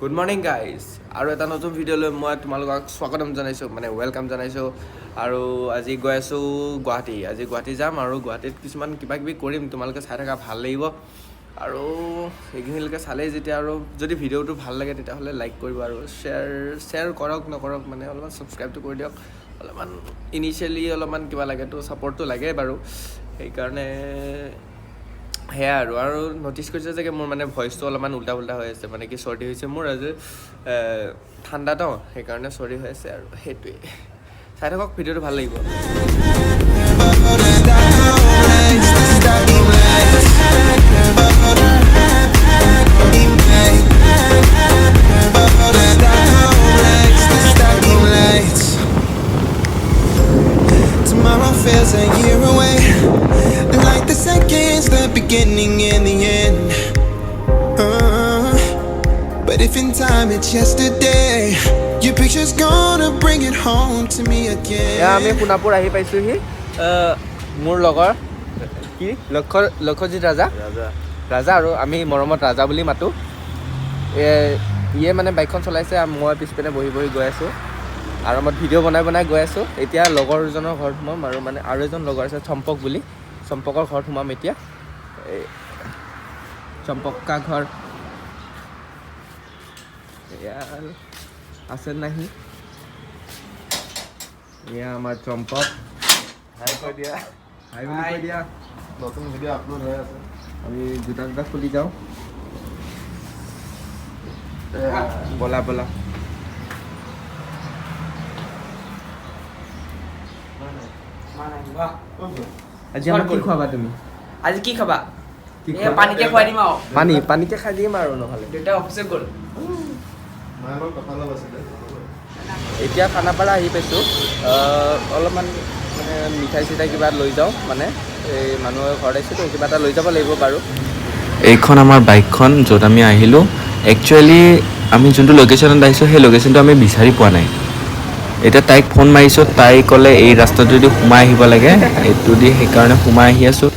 Good morning guys আৰু এটা নতুন ভিডিঅ'লৈ মই তোমালোকক স্বাগতম জনাইছোঁ মানে ৱেলকাম জনাইছোঁ আৰু আজি গৈ আছোঁ গুৱাহাটী যাম আৰু গুৱাহাটীত কিছুমান কিবা কিবি কৰিম তোমালোকে চাই থাকা ভাল লাগিব আৰু সেইখিনিলৈকে চালেই যেতিয়া আৰু যদি ভিডিঅ'টো ভাল লাগে তেতিয়াহ'লে লাইক কৰিব আৰু শ্বেয়াৰ কৰক নকৰক মানে অলপমান ছাবস্ক্ৰাইবটো কৰি দিয়ক অলপমান ইনিচিয়েলি অলপমান কিবা লাগেতো ছাপৰ্টটো লাগে বাৰু সেইকাৰণে সেয়া আৰু ন'টিছ কৰিছে যে মোৰ মানে ভইচটো অলপমান উল্টা হৈ আছে মানে কি চৰ্দি হৈছে মোৰ আজি ঠাণ্ডা ন সেইকাৰণে চৰ্দি হৈ আছে আৰু সেইটোৱেই চাই থাকক ভিডিঅ'টো ভাল লাগিব Tomorrow feels a year away, like the seconds, the beginning and the end. But if in time it's yesterday, your picture's gonna bring it home to me again. আমি সোণাপুৰ আহি পাইছোঁহি মোৰ লগৰ কি লক্ষ্যজিত ৰাজা আৰু আমি মৰমত ৰাজা বুলি মাতোঁ ইয়ে মানে বাইকখন চলাইছে মই পিছপিনে বহি গৈ আছোঁ আৰামত ভিডিঅ' বনাই গৈ আছোঁ এতিয়া লগৰজনৰ ঘৰত সোমাম আৰু মানে আৰু এজন লগৰ আছে চম্পক বুলি চম্পকৰ ঘৰত সোমাম এতিয়া এই চম্পকা ঘৰ এয়া আছে নাহি এয়া আমাৰ চম্পক হাই বুলি কৈ দিয়া নতুন ভিডিঅ' আপলোড হৈ আছে আমি জোতা খুলি যাওঁ বলা আজি আমাক কি খোৱাবা তুমি আজি কি খাবা কি এ পানীকে খুৱাই দিম আৰু পানীকে খাই দিম আৰু নহ'লে দেউতা অফিচত গ'ল মায়ে অলপ কথা অলপ আছিলে এতিয়া খানাপাৰা আহি পাইছোঁ অলপমান মানে মিঠাই চিঠাই কিবা লৈ যাওঁ মানে এই মানুহৰ ঘৰত আহিছোঁ কিবা এটা লৈ যাব লাগিব বাৰু এইখন আমাৰ বাইকখন য'ত আমি আহিলোঁ একচুৱেলি আমি যোনটো লোকেশ্যনত আহিছোঁ সেই লোকেশ্যনটো আমি বিচাৰি পোৱা নাই এতিয়া তাইক ফোন মাৰিছোঁ তাই ক'লে এই ৰাস্তাটোদি সোমাই আহিব লাগে এইটো দি সেইকাৰণে সোমাই আহি আছোঁ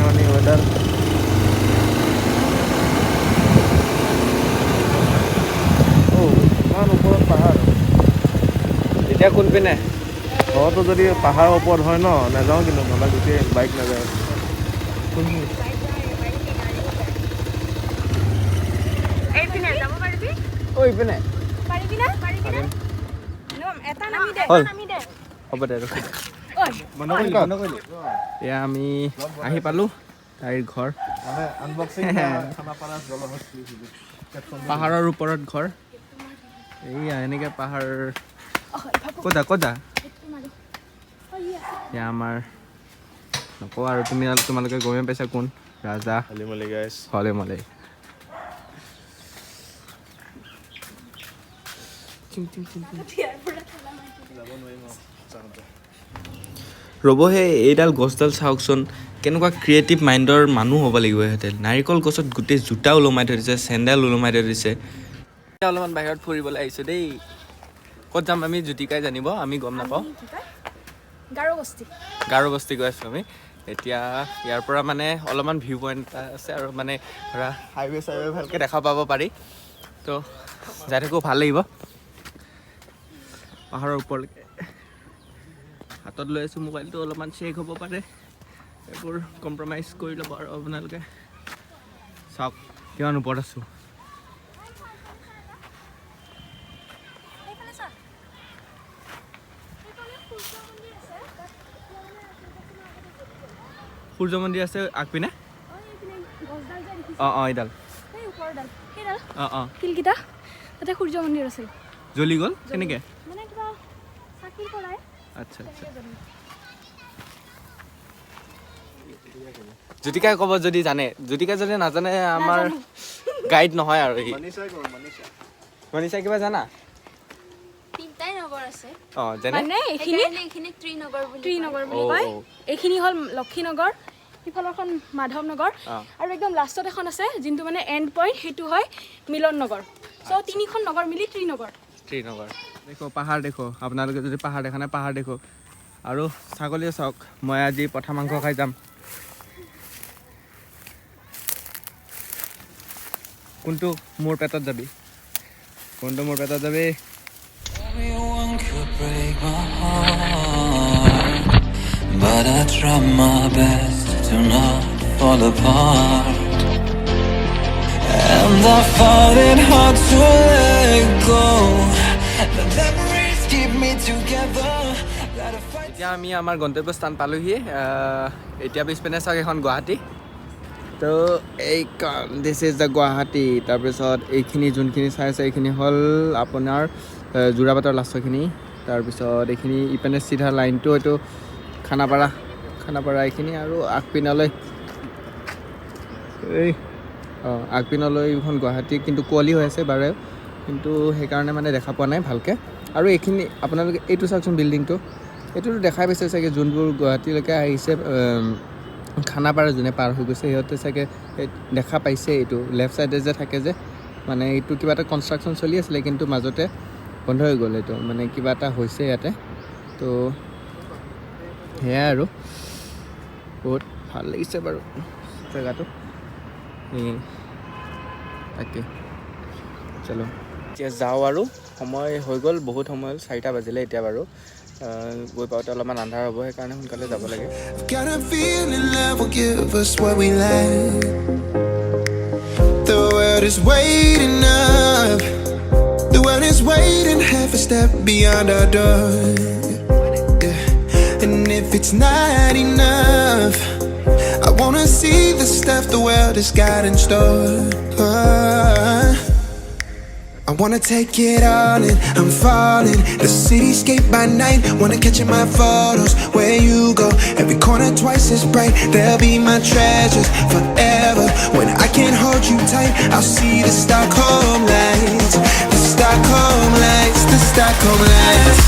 ধুনীয়া ৱেডাৰ ইমান ওপৰত পাহাৰ এতিয়া কোনপিনে ঘৰটো যদি পাহাৰৰ ওপৰত হয় ন নাযাওঁ কিন্তু নহ'লে গোটেই বাইক নাযায় ইপিনে হ'ল হ'ব দে এয়া আমি আহি পালোঁ তাইৰ ঘৰ মানে আনবক্সিং খানাপাৰা জলহস্তি পাহাৰৰ ওপৰত ঘৰ এইয়া এনেকৈ পাহাৰ ক'ত যা এয়া আমাৰ নকওঁ আৰু তোমালোকে গমেই পাইছা কোন ৰাজা হালিমলি গাইছ হলে মলে ৰ'বহে এইডাল গছডাল চাওকচোন কেনেকুৱা ক্ৰিয়েটিভ মাইণ্ডৰ মানুহ হ'ব লাগিব সিহঁতে নাৰিকল গছত গোটেই জোতা ওলমাই থৈ দিছে চেণ্ডেল ওলমাই থৈ দিছে অলপমান বাহিৰত ফুৰিবলৈ আহিছোঁ দেই ক'ত যাম আমি জ্যোতিকাই জানিব আমি গম নাপাওঁ গাৰোবস্তি গৈ আছোঁ আমি এতিয়া ইয়াৰ পৰা মানে অলপমান ভিউ পইণ্ট এটা আছে আৰু মানে ধৰা হাইৱে চাইৱে ভালকৈ দেখা পাব পাৰি তো যাই থাকোঁ ভাল লাগিব পাহাৰৰ ওপৰলৈকে হাতত লৈ আছোঁ মোবাইলটো অলপমান চেক হ'ব পাৰে এইবোৰ কম্প্ৰমাইজ কৰি ল'ব আৰু আপোনালোকে চাওক কিমান ওপৰত আছোঁ সূৰ্য মন্দিৰ আছে আগপিনে অঁ এইডাল অঁ শিলকেইটা তাতে সূৰ্য মন্দিৰ আছিল জ্বলি গ'ল কেনেকৈ মানে কিবা চাকিৰ পৰাই আচ্ছা জ্যোতিকাই ক'ব যদি জানে জ্যোতিকাই যদি নাজানে আমাৰ গাইড নহয় আৰু মনীষাই কিবা জানা তিনিটাই নগৰ আছে অঁ যেনে মানে এইখিনি ত্ৰিনগৰ বুলি কয় এইখিনি হ'ল লক্ষীনগৰ সিফালৰখন মাধৱ নগৰ আৰু একদম লাষ্টত এখন আছে যোনটো মানে এণ্ড পইণ্ট সেইটো হয় মিলন নগৰ চ' তিনিখন নগৰ মিলি ত্ৰিনগৰ দেখো পাহাৰ দেখো আপোনালোকে যদি পাহাৰ দেখা নাই পাহাৰ দেখো আৰু ছাগলীয়ে চাওক মই আজি পঠা মাংস খাই যাম কোনটো মোৰ পেটত যাবি কোনটো মোৰ পেটত যাবি Anyone could break my heart, but I try my best to not fall apart. And I find it hard to let go. The memories keep me together. Gotta fight. এতিয়া আমি আমাৰ গন্তব্যস্থান পালোহি এতিয়া পিছপিনে চাওক এখন গুৱাহাটী তো এইখন দিছ ইজ দ্য গুৱাহাটী তাৰপিছত এইখিনি যোনখিনি চাই আছে এইখিনি হ'ল আপোনাৰ যোৰাবাটৰ লাষ্টৰখিনি তাৰপিছত এইখিনি ইপিনে চিধা লাইনটো এইটো খানাপাৰা এইখিনি আৰু আগপিনলৈ এই আগপিনলৈ এইখন গুৱাহাটী কিন্তু কুঁৱলী হৈ আছে বাৰু কিন্তু সেইকাৰণে মানে দেখা পোৱা নাই ভালকৈ আৰু এইখিনি আপোনালোকে এইটো চাওকচোন বিল্ডিংটো এইটোতো দেখাই পাইছে চাগে যোনবোৰ গুৱাহাটীলৈকে আহিছে খানাপাৰা যোনে পাৰ হৈ গৈছে সিহঁতে চাগে দেখা পাইছে এইটো লেফ্ট ছাইডে যে থাকে যে মানে এইটো কিবা এটা কনষ্ট্ৰাকশ্যন চলি আছিলে কিন্তু মাজতে বন্ধ হৈ গ'ল এইটো মানে কিবা এটা হৈছে ইয়াতে তো সেয়াই আৰু বহুত ভাল লাগিছে বাৰু জেগাটো তাকে চলো এতিয়া যাওঁ আৰু সময় হৈ গ'ল বহুত সময় হ'ল 4টা বাজিলে এতিয়া বাৰু গৈ পাওঁতে অলপমান আন্ধাৰ হ'ব সেইকাৰণে সোনকালে যাব লাগে Got a feeling love will give us what we lack. The world is waiting up. The world is waiting half a step beyond our door. Yeah. And if it's not enough, I wanna see the stuff the world has got in store. I wanna take it all in, I'm falling. The cityscape by night, wanna catch in my photos. Where you go, every corner twice as bright. They'll be my treasures forever. When I can't hold you tight, I'll see the Stockholm lights. The Stockholm lights, the Stockholm lights.